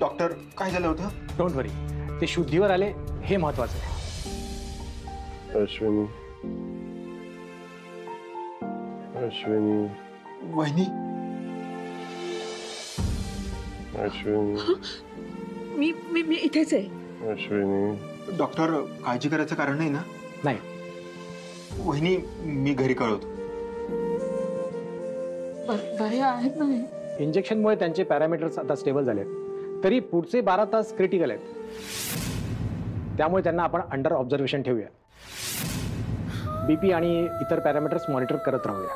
Doctor काय झालं होतं? डोंट वरी, ते शुद्धीवर आले हे महत्वाचं आहे. अश्विनी, अश्विनी, वहिनी, अश्विनी, मी इथेच आहे. अश्विनी. डॉक्टर काळजी करायचं कारण नाही ना? नाही. वहिनी मी घरी कळवतो. बरे आहेत ना? इंजेक्शनमुळे त्यांचे पॅरामीटर्स आता स्टेबल झालेत, तरी पुढचे 12 तास क्रिटिकल आहेत. त्यामुळे त्यांना आपण अंडर ऑब्झर्वेशन ठेवूया. बीपी आणि इतर पॅरामीटर्स मॉनिटर करत राहूया.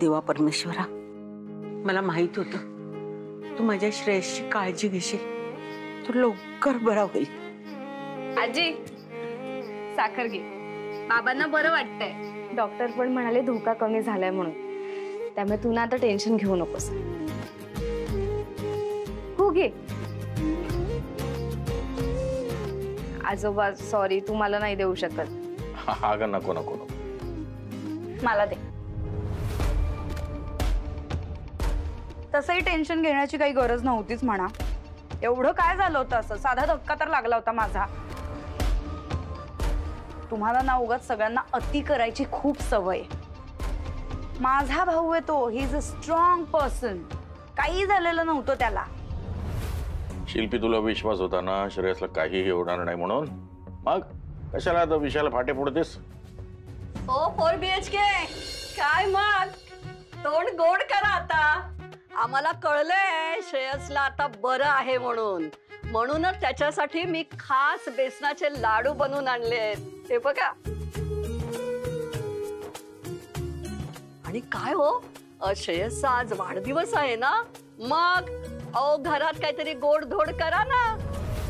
देवा परमेश्वरा, मला माहित होतं तू माझ्या श्रेयसची काळजी घेशील. तू लवकर बरा होईल. आजी साखर घे, बाबांना बरं वाटतंय. डॉक्टर पण म्हणाले धोका कमी झालाय म्हणून, त्यामुळे तू ना आता टेन्शन घेऊ नकोस. हो घे. आजोबा सॉरी, तू मला नाही देऊ शकत. अगं नको नको नको, मला दे. तसंही टेन्शन घेण्याची काही गरज नव्हतीच म्हणा. एवढं काय झालं होतं असं? साधा धक्का तर लागला होता माझा. तुम्हाला ना उगाच सगळ्यांना अति करायची खूप सवय. माझा भाऊ आहे तो, he is a strong person. काही झालेलं नव्हतं त्याला. शिल्पी, तुला विश्वास होता ना श्रेयसला काहीही होणार नाही म्हणून, मग कशाला आता विषयाला फाटे फोडतेस? ओ 4 BHK, काय मग तोंड गोड करा आता. आम्हाला कळलंय श्रेयसला आता बरं आहे म्हणून, म्हणूनच त्याच्यासाठी मी खास बेसनाचे लाडू बनवून आणलेत. हे बघा. आणि काय हो, श्रेयसचा आज वाढदिवस आहे ना, मग घरात काहीतरी गोडधोड करा ना.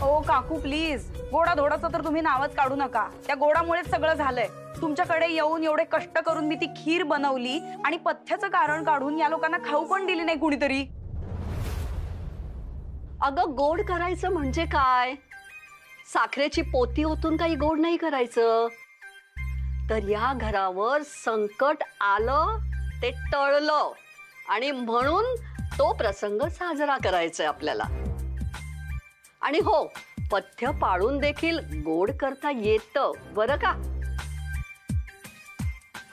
ओ काकू प्लीज, गोडाधोडाचं तर तुम्ही नावच काढू नका. त्या गोडामुळेच सगळं झालंय. तुमच्याकडे येऊन एवढे कष्ट करून मी ती खीर बनवली आणि पथ्याचं कारण काढून या लोकांना खाऊ पण दिली नाही कुणीतरी. अगं गोड करायचं म्हणजे काय? साखरेची पोती ओतून काही गोड नाही करायचं. तर या घरावर संकट आलं ते टळलं आणि म्हणून तो प्रसंग साजरा करायचा आपल्याला. आणि हो, पथ्य पाळून देखील गोड करता येतं बरं का.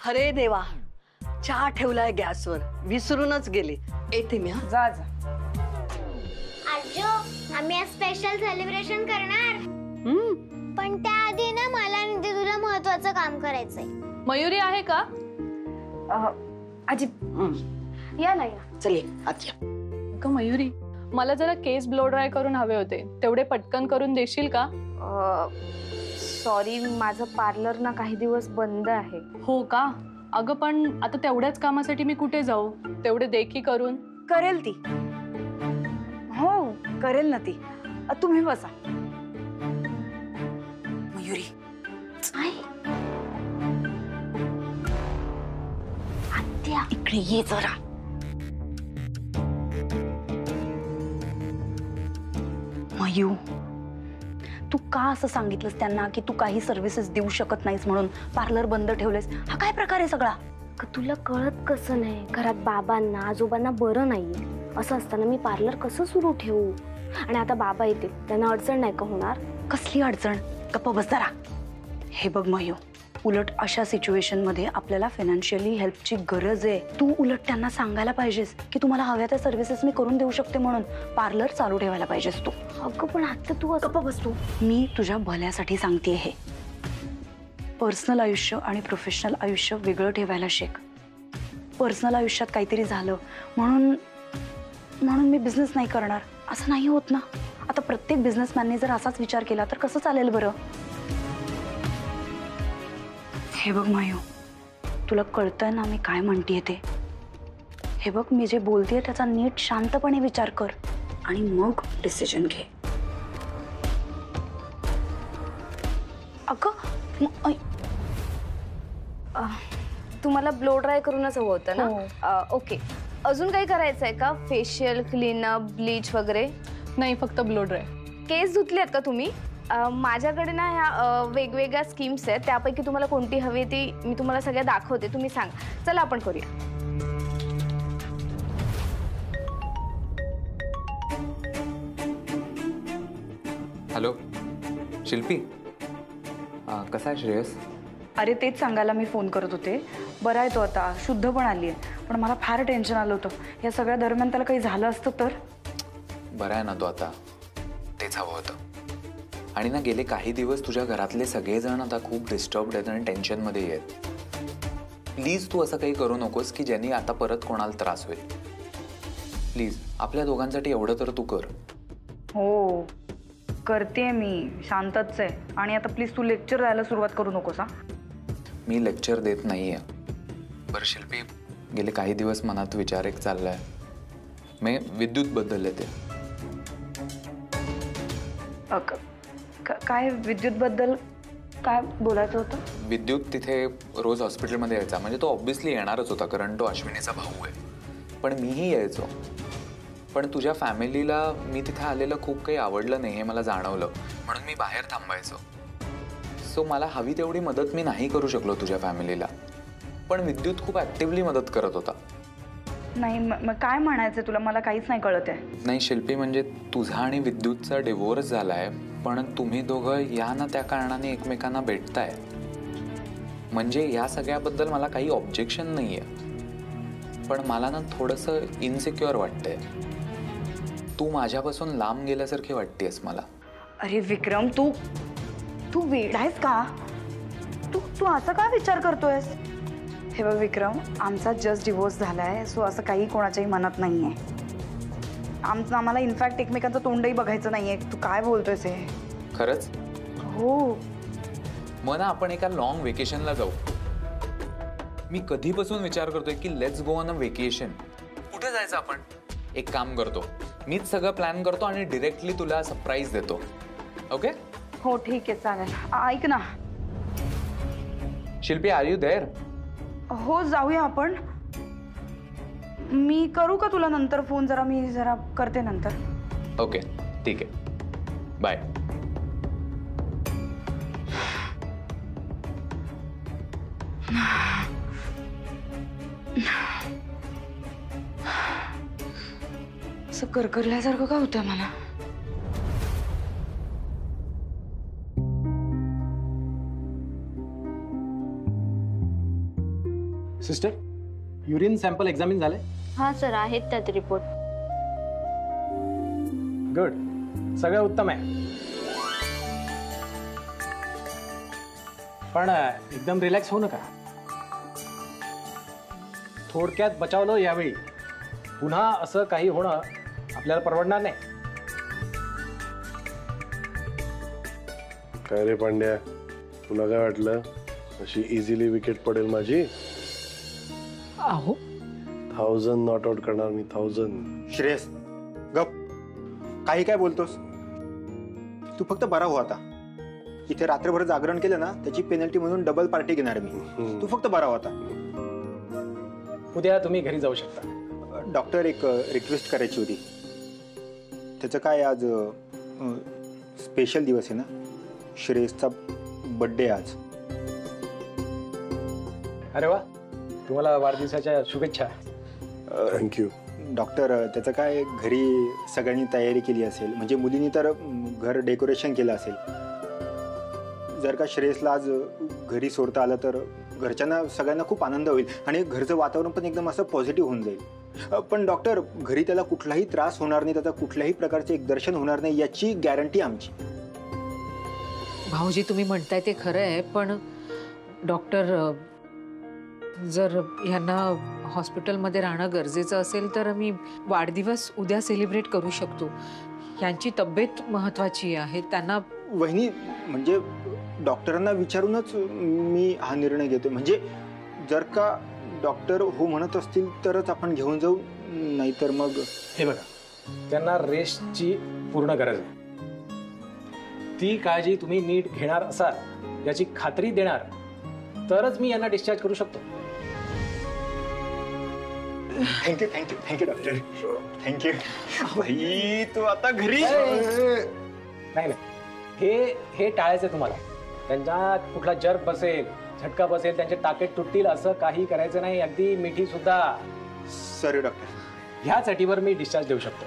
अरे देवा, चहा ठेवलाय गॅसवर, विसरूनच गेली. येते मी. जा जा. आजो, आम्ही आज स्पेशल सेलिब्रेशन करणार. पण त्याआधी ना मला आणि तुला महत्त्वाचं काम करायचंय. मयुरी आहे का? आजी या ना या. चल आत या. का मयुरी, मला जरा केस ब्लो ड्राय करून हवे होते, तेवढे पटकन करून देशील का? सॉरी, माझं पार्लर ना काही दिवस बंद आहे. हो का? अगं पण आता तेवढ्याच कामासाठी मी कुठे जाऊ? तेवढे दे की करून. करेल ती. हो करेल ना ती. तुम्ही बसा. मयुरी आत्या इकडे ये जरा. मयू, तू का असं सांगितलंस त्यांना की तू काही सर्व्हिसेस देऊ शकत नाहीस म्हणून पार्लर बंद ठेवलेस? हा काय प्रकार आहे सगळा? तुला कळत कसं नाही? घरात बाबांना आजोबांना बरं नाहीये. असं असताना मी पार्लर कसं सुरू ठेवू? आणि आता बाबा येतील, त्यांना अडचण नाही का होणार? कसली अडचण? गप्प बस जरा. हे बघ मयू, उलट अशा सिच्युएशन मध्ये आपल्याला फायनान्शियली हेल्पची गरज आहे. तू उलट त्यांना सांगायला पाहिजेस की तुम्हाला हव्या त्या सर्व्हिसेस मी करून देऊ शकते म्हणून. पार्लर चालू ठेवायला पाहिजेस तू. अगं पण आता तू गप्प बस तू. मी तुझ्या भल्यासाठी सांगते. हे पर्सनल आयुष्य आणि प्रोफेशनल आयुष्य वेगळं ठेवायला शिक. पर्सनल आयुष्यात काहीतरी झालं म्हणून मी बिझनेस नाही करणार असं नाही होत ना. आता प्रत्येक बिझनेसमॅनने जर असाच विचार केला तर कसं चालेल बरं? हे बघ मायू, तुला कळतंय ना मी काय म्हणतेय ते? हे बघ, मी जे बोलतेय त्याचा नीट शांतपणे विचार कर आणि मग डिसिजन घे. अगं तुम्हाला ब्लो ड्राय करूनच हवं होतं ना? ओके. अजून काही करायचंय का? फेशियल, क्लीनअप, ब्लीच वगैरे? नाही, फक्त ब्लो ड्राय. केस धुतलेत का तुम्ही? माझ्याकडे ना ह्या वेगवेगळ्या स्कीम्स आहेत, त्यापैकी तुम्हाला कोणती हवी ती मी तुम्हाला सगळ्या दाखवते, तुम्ही सांगा. चला आपण करूया. हॅलो शिल्पी, कसा आहे श्रेयस? अरे तेच सांगायला मी फोन करत होते. बरा आहे तो आता, शुद्ध पण आली आहे. पण मला फार टेन्शन आलं होतं, या सगळ्या दरम्यान त्याला काही झालं असतं तर. बरा आहे ना तो आता, तेच हवं होतं. आणि ना गेले काही दिवस तुझ्या घरातले सगळेजण आता खूप डिस्टर्ब्ड आहेत आणि टेन्शनमध्ये आहेत. प्लीज तू असं काही करू नकोस की ज्यांनी आता परत कोणाला त्रास होईल. प्लीज आपल्या दोघांसाठी एवढं तर तू कर. हो करते मी, शांतच आहे. आणि आता प्लीज तू लेक्चर द्यायला सुरुवात करू नकोस हा. मी लेक्चर देत नाही आहे. बरं शिल्पी, गेले काही दिवस मनात विचार एक चालला आहे. मी विद्युतबद्दल येते. काय विद्युतबद्दल काय बोलायचं होतं? विद्युत तिथे रोज हॉस्पिटलमध्ये यायचा. म्हणजे तो ऑब्व्हियसली येणारच होता कारण तो अश्विनीचा भाऊ आहे. पण मीही यायचो. पण तुझ्या फॅमिलीला मी तिथे आलेलं खूप काही आवडलं नाही हे मला जाणवलं, म्हणून मी बाहेर थांबायचो. सो मला हवी तेवढी मदत मी नाही करू शकलो तुझ्या फॅमिलीला. पण विद्युत खूप ॲक्टिव्हली मदत करत होता. नाही मग काय म्हणायचं तुला? मला काहीच नाही कळत आहे. नाही शिल्पी, म्हणजे तुझा आणि विद्युतचा डिवोर्स झाला आहे, पण तुम्ही दोघं या ना त्या कारणाने एकमेकांना भेटताय. म्हणजे या सगळ्याबद्दल मला काही ऑब्जेक्शन नाही आहे. पण मला ना थोडंसं इनसिक्युअर वाटतंय. तू माझ्यापासून लांब गेल्यासारखी वाटतेस मला. अरे विक्रम, तू तू वेड आहेस का? तू असं का विचार करतोयस? हे बघ विक्रम, आमचा जस्ट डिवोर्स झालाय, सो असं काही कोणाच्याही मनात नाहीये. आम्हाला इनफॅक्ट एकमेकांचं तोंडही बघायचं नाहीये. तू काय बोलतोयस हे? खरंच? हो. मग ना आपण एका लॉंग वेकेशनला जाऊ. मी कधीपासून विचार करतोय की let's go on a vacation. कुठे जायचं आपण? एक काम करतो, मीच सगळं प्लॅन करतो आणि डिरेक्टली तुला सरप्राईज देतो. ओके? हो ठीक आहे, चालेल. ऐक ना शिल्पी, आर यू देअर? हो जाऊया आपण. मी करू का तुला नंतर फोन? मी जरा करते नंतर. ओके ठीक आहे, बाय. असं करकरल्यासारखं का होतं मला? सिस्टर, युरिन सॅम्पल एक्झामिन झाले? हां सर, आहेत त्यात रिपोर्ट. गुड, सगळं उत्तम आहे. पण एकदम रिलॅक्स होऊ नका. थोडक्यात बचावलं यावेळी. पुन्हा असं काही होणं आपल्याला परवडणार नाही. काय रे पांड्या, तुला काय वाटलं अशी इझिली विकेट पडेल माझी? अहो 1000 नॉट आउट करणार मी. 1000. श्रेयस गप, काही काय बोलतोस? तू फक्त बरा हो आता. इथे रात्रभर जागरण केलं ना, त्याची पेनल्टी म्हणून डबल पार्टी घेणार मी. तू फक्त बरा हो आता. उद्या तुम्ही घरी जाऊ शकता. डॉक्टर, एक रिक्वेस्ट करायची होती. त्याचं काय, आज स्पेशल दिवस आहे ना, श्रेयसचा बर्थडे आज. अरे वा, तुम्हाला वाढदिवसाच्या शुभेच्छा. थँक्यू. डॉक्टर, त्याचं काय, घरी सगळ्यांनी तयारी केली असेल, म्हणजे मुलींनी तर घर डेकोरेशन केलं असेल. जर का श्रेयसला आज घरी सोडता आलं तर घरच्यांना सगळ्यांना खूप आनंद होईल आणि घरचं वातावरण पण एकदम असं पॉझिटिव्ह होऊन जाईल. पण डॉक्टर, घरी त्याला कुठलाही त्रास होणार नाही, त्याचा कुठल्याही प्रकारचे एक दर्शन होणार नाही, याची गॅरंटी आमची. भाऊजी, तुम्ही म्हणताय ते खरं आहे, पण डॉक्टर, जर यांना हॉस्पिटलमध्ये राहणं गरजेचं असेल तर मी वाढदिवस उद्या सेलिब्रेट करू शकतो. यांची तब्येत महत्त्वाची आहे. त्यांना वहिनी, म्हणजे डॉक्टरांना विचारूनच मी हा निर्णय घेतो. म्हणजे जर का डॉक्टर हो म्हणत असतील तरच आपण घेऊन जाऊ, नाहीतर मग. हे बघा, त्यांना रेस्टची पूर्ण गरज आहे. ती काळजी तुम्ही नीट घेणार असाल याची खात्री देणार तरच मी यांना डिस्चार्ज करू शकतो. Thank you thank you thank you doctor, thank you. भाई, तू आता घरी. नाही, हे टाळायचं तुम्हाला. त्यांच्या कुठला जर्क बसेल, झटका बसेल, त्यांचे टाके तुटतील असं काही करायचं नाही. अगदी मिठी सुद्धा. Sorry doctor. ह्या साठीवर मी डिस्चार्ज देऊ शकतो.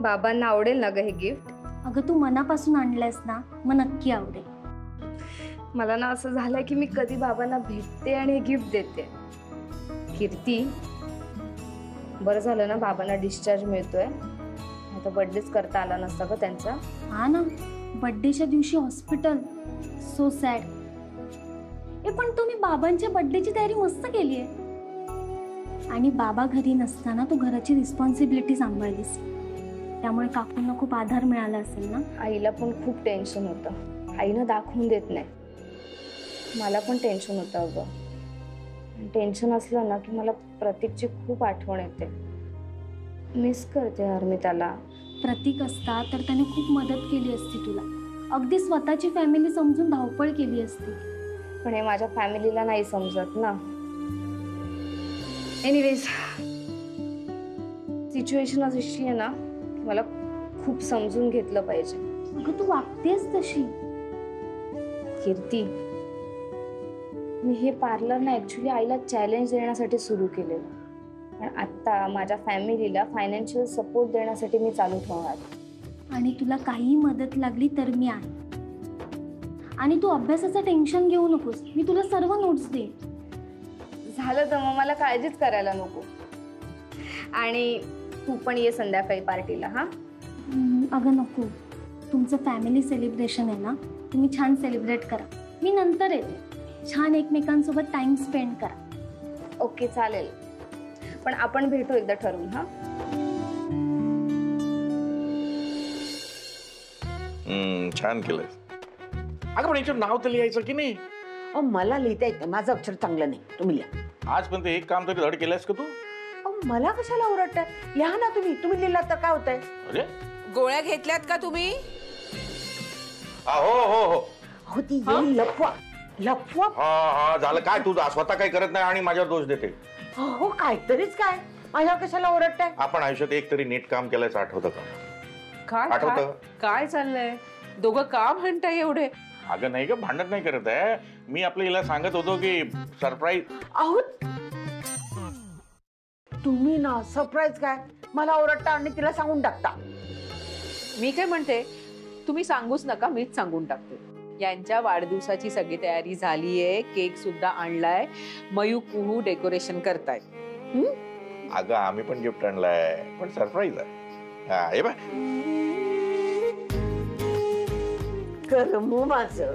बाबांना आवडेल ना ग हे गिफ्ट? अगं तू मनापासून आणलंयस ना, मग नक्की आवडेल. मला ना असं झालंय की मी कधी बाबांना भेटते आणि हे गिफ्ट देते. कीर्ती, बरं झालं ना बाबांना डिस्चार्ज मिळतोय. आता बर्थडेच करता आला नसता ग त्यांचा. हा ना, बर्थडेच्या दिवशी हॉस्पिटल. So sad. पण तुम्ही बाबांच्या बर्थडेची तयारी मस्त केली आहे. आणि बाबा घरी नसताना तू घराची रिस्पॉन्सिबिलिटी सांभाळलीस, त्यामुळे काकूंना खूप आधार मिळाला असेल ना. आईला पण खूप टेन्शन होतं. आईनं दाखवून देत नाही. मला पण टेन्शन होतं अगं. टेन्शन असलं ना की मला प्रतीकची खूप आठवण येते. मिस करते हरमिताला. प्रतीक असता तर त्याने खूप मदत केली असती तुला. अगदी स्वतःची फॅमिली समजून धावपळ केली असती. पण हे माझ्या फॅमिलीला नाही समजत ना. एनिवेज, सिच्युएशन अशी आहे ना, मला खूप समजून घेतलं पाहिजे. अगं तू वागतेस तशी. कीर्ती, मी हे पार्लर ना ऍक्च्युली आईला चॅलेंज देण्यासाठी सुरू केलेलं. पण आता माझ्या फॅमिलीला फायनान्शियल सपोर्ट देण्यासाठी मी चालू ठेवणार. आणि तुला काही मदत लागली तर मी आहे. आणि तू अभ्यासाचं टेन्शन घेऊ नकोस. मी तुला सर्व नोट्स दे. झालं तर मग मला काळजीच करायला नको. आणि तू पण ये संध्याकाळी पार्टीला. हा अगं नको. तुमचं फॅमिली सेलिब्रेशन आहे ना, तुम्ही छान सेलिब्रेट करा. मी नंतर येते. छान एकमेकांसोबत टाइम स्पेंड करा. ओके चालेल. पण आपण भेटू एकदा ठरवून. हा छान केलंय. अगं पण याच्यावर नाव तर लिहायचं की नाही? मला लिहिता येतं. माझं अक्षर चांगलं नाही. तुम्ही लिहा. आजपर्यंत एक काम तरी धड केलंयस का तू? मला कशाला ओरडताय? लिहा ना तुम्ही लिहिलात तर काय होतंय? अरे गोळ्या घेतल्यात का तुम्ही? हो हो हो. हो ती येईल लपवा. लपवा. हा झालं काय? तू स्वतः काही करत नाही आणि माझ्यावर दोष देते. हो काहीतरीच काय. माझ्यावर कशाला ओरडताय? आपण आयुष्यात एक तरी नीट काम केल्याचं आठवतं का? काय आठवतं? काय चाललंय? दोघं का म्हणताय एवढे? अगं नाही ग, भांडत नाही करत आहे मी. आपल्या हिला सांगत होतो की सरप्राईज. अहो तुम्ही ना सरप्राईज काय मला ओरडता आणि तिला सांगून टाकता. मी काय म्हणते, तुम्ही सांगूच नका, मीच सांगून टाकते. यांच्या वाढदिवसाची सगळी तयारी झालीये. केक सुद्धा आणलाय. मयू कुहू डेकोरेशन करतायत. अगं आम्ही पण गिफ्ट आणलाय, पण सरप्राईज आहे. हा हे बघ. करमू माझं.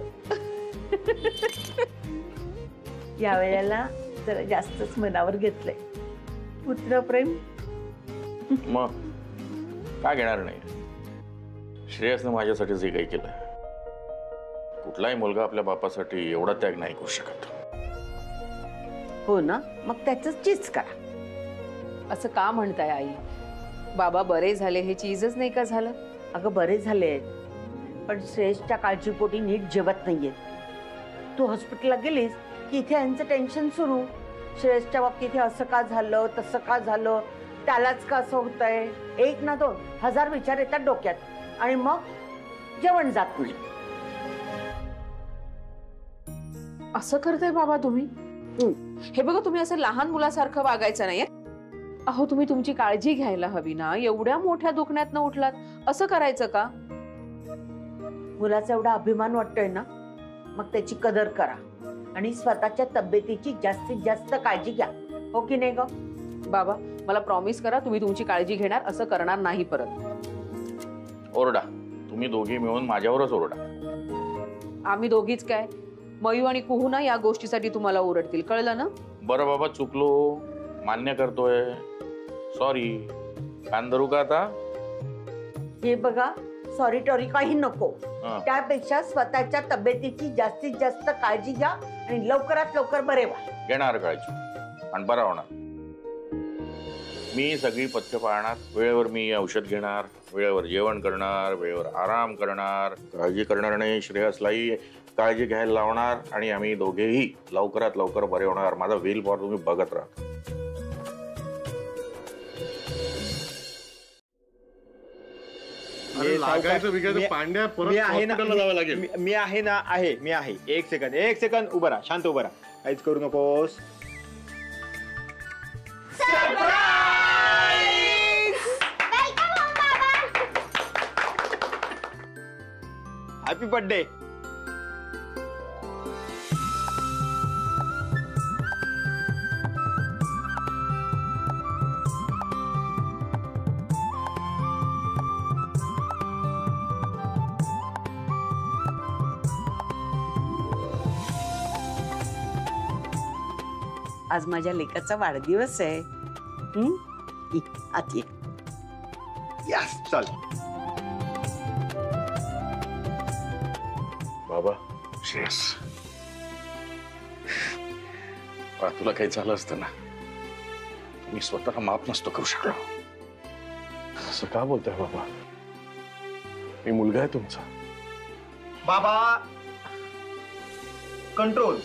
या वेळेला जरा जास्तच मनावर घेतलंय. पुत्रप्रेम. मग काय घेणार नाही? श्रेयसनं माझ्यासाठी जे काही केलं, कुठलाही मुलगा आपल्या बापासाठी एवढा त्याग नाही करू शकत. हो ना, मग त्याच चीज करा. असं का म्हणताय आई? बाबा बरे झाले हे चीजच नाही का झालं? अगं बरे झाले, पण श्रेयसच्या काळजीपोटी नीट जेवत नाहीये. तू हॉस्पिटलला गेलीस की इथे यांचं टेन्शन सुरू. श्रेयसच्या बाबतीत हे असं का झालं, तसं का झालं, त्यालाच का असं होतंय. 1 ना 2 हजार विचार येतात डोक्यात आणि मग जेवण जात नाही. असं करताय बाबा तुम्ही? हे बघा, तुम्ही असं लहान मुलासारखं वागायचं नाहीये. अहो तुम्ही तुमची काळजी घ्यायला हवी ना. एवढ्या मोठ्या दुखण्यातनं उठलात, असं करायचं का? मुलाचा एवढा अभिमान वाटतोय ना, मग त्याची कदर करा आणि स्वतःच्या तब्येतीची जास्तीत जास्त काळजी घ्या. हो की नाही ग? बाबा मला प्रॉमिस करा, तुम्ही तुमची काळजी घेणार. असं करणार नाही परत. ओरडा. तुम्ही दोघी मिळून माझ्यावरच ओरडा. आम्ही दोघीच काय, मयू आणि कुहू ना या गोष्टीसाठी तुम्हाला ओरडतील. कळलं ना? बरं बाबा, चुकलो, मान्य करतोय. सॉरी. कान धरू का आता? हे बघा, सॉरी टॉरी काही नको. त्यापेक्षा स्वतःच्या तब्येतीची जास्तीत जास्त काळजी घ्या आणि लवकरात लवकर बरे व्हा. घेणार काळजी आणि बरा होणार. मी सगळी पथ्य पाळणार. वेळेवर मी औषध घेणार, वेळेवर जेवण करणार, वेळेवर आराम करणार, काळजी करणार नाही. श्रेयसलाही काळजी घ्यायला लावणार आणि आम्ही दोघेही लवकरात लवकर बरे होणार. माझा व्हील फॉर तुम्ही बघत राहा. अरे लागायचं बिगायचं पांड्या परत मी आहे ना हॉस्पिटलला जावं लागेल. मी आहे ना मी आहे. एक सेकंद उभं राहा, शांत उभं राहा, काहीच करू नकोस. Happy birthday. आज माझ्या लेकाचा वाढदिवस आहे. आत ये. यस, चल. बाबा श्रेयस, तुला काही झालं असतं ना, मी स्वतःला माफ नसतो करू शकलो. असं का बोलताय बाबा? मी मुलगा आहे तुमचा. बाबा कंट्रोल.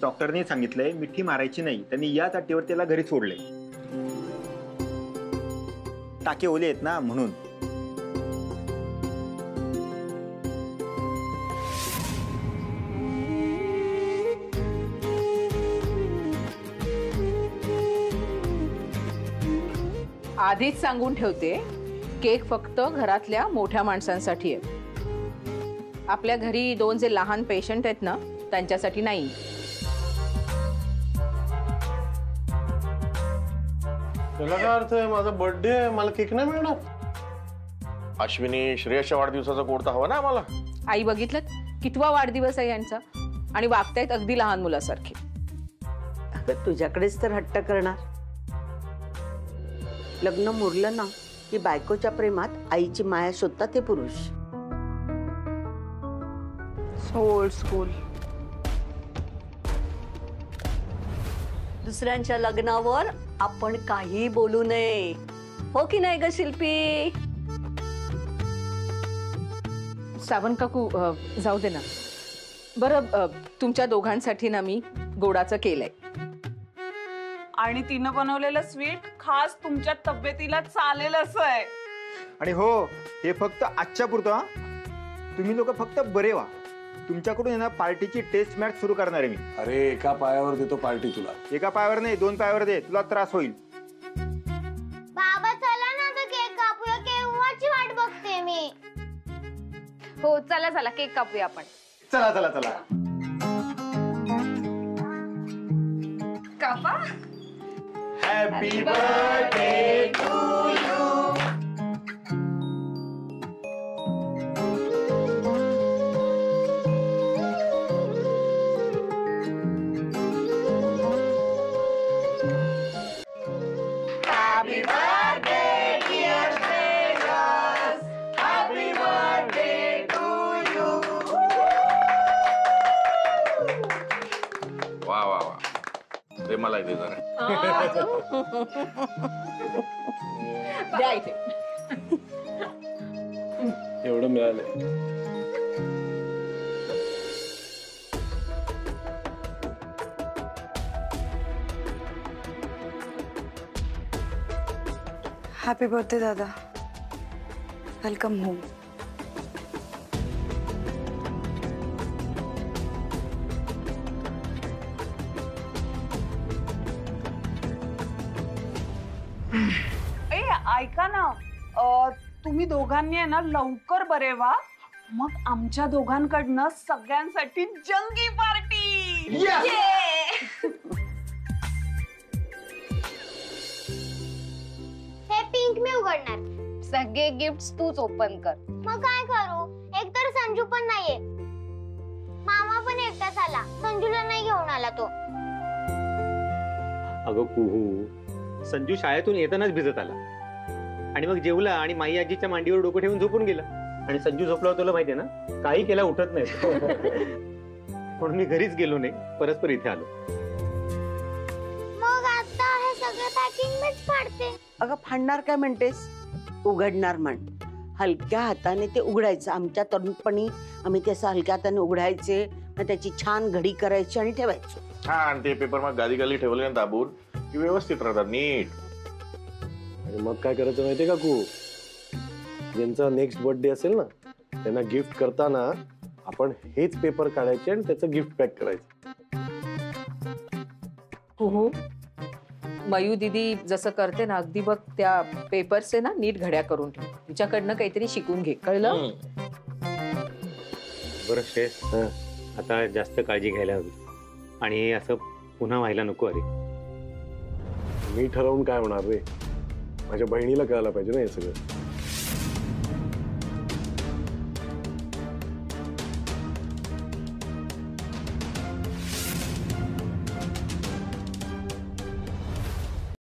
डॉक्टरने सांगितलंय मिठी मारायची नाही. त्यांनी याच अट्टीवर त्याला घरी सोडले. टाके ओले आहेत ना म्हणून. आधीच सांगून ठेवते, केक फक्त घरातल्या मोठ्या माणसांसाठी आहे. आपल्या घरी 2 जे लहान पेशंट आहेत ना, त्यांच्यासाठी नाही. त्याला काय अर्थ आहे? माझा बर्थडे आहे, मला केक नाही मिळणार? अश्विनी, श्रेयसच्या वाढदिवसाचा कोड तर हवा ना आम्हाला. आई बघितलं कितवा वाढदिवस आहे यांचा, आणि वागतायत अगदी लहान मुलासारखे. अगं तुझ्याकडेच तर हट्ट करणार. लग्न मुरलं ना की बायकोच्या प्रेमात आईची माया शोधतात ते पुरुष. Old school. दुसऱ्यांच्या लग्नावर आपण काही बोलू नये, हो की नाही ग शिल्पी? सावंत काकू, जाऊ दे ना. बरं, तुमच्या दोघांसाठी ना मी गोडाचं केलंय. आणि तिनं बनवलेलं स्वीट खास तुमच्या तब्येतीला चालेल असं आहे. आणि हो, हे फक्त आजच्या पुरतं. तुम्ही लोक फक्त बरे व्हा. तुमच्याकडून ना पार्टीची टेस्ट मॅच सुरू करणार आहे मी. अरे एका पायावर देतो पार्टी तुला. एका पायावर नाही, 2 पायावर दे, तुला त्रास होईल. बाबा चला ना, तर केक कापूया. केव्हाची वाट बघते मी. हो चला केक कापूया आपण. चला. कापा. Happy birthday to you. Happy birthday dear Shreyas. Happy birthday to you. वा वा वा, ते मला इथे जरा. द्या इथे. एवढं मिळालंय. हॅपी बर्थडे दादा. Welcome home. ऐका ना, तुम्ही दोघांनी आहे ना लवकर बरे व्हा, मग आमच्या दोघांकडनं सगळ्यांसाठी जंगी पार्टी. हे पिंक मी उघडणार. सगळे गिफ्ट्स तूच ओपन कर. मग काय करू? एकतर संजू पण नाहीये. मामा पण एकटाच आला. संजूला नाही घेऊन आला तो. अगं कुहू, संजू शाळेतून येतानाच भिजत आला आणि मग जेवला आणि माई आजीच्या मांडीवर डोकं ठेवून झोपून गेला. आणि संजू झोपला तुला माहितीये ना, काही केला उठत नाही. म्हणून मी घरीच गेलो नाही, परस्पर इथे आलो. मग आता हे सगळं पॅकिंग मीच फाडते. अगं फाडणार काय म्हणतेस? उघडणार म्हण. हलक्या हाताने ते उघडायचं. आमच्या तरुणपणी आम्ही ते असं हलक्या हाताने उघडायचे, मग त्याची छान घडी करायची आणि ठेवायचो. हा, आणि ते पेपर मग गादी ठेवले ना दाबून की व्यवस्थित राहतात नीट. आणि मग काय करायचं माहितीये का कू? ज्यांचा नेक्स्ट बर्थडे असेल ना त्यांना गिफ्ट करताना आपण हेच पेपर काढायचे आणि त्याचं गिफ्ट पॅक करायचं. हो मयू दीदी जसं करते ना अगदी बघ त्या पेपरचे ना नीट घड्या करून ठेव. तिच्याकडनं काहीतरी शिकून घे, कळलं? बरं श्रेयस, आता जास्त काळजी घ्यायला हवी आणि असं पुन्हा व्हायला नको. अरे मी ठरवून काय होणार रे, माझ्या बहिणीला कळायला पाहिजे ना हे सगळं.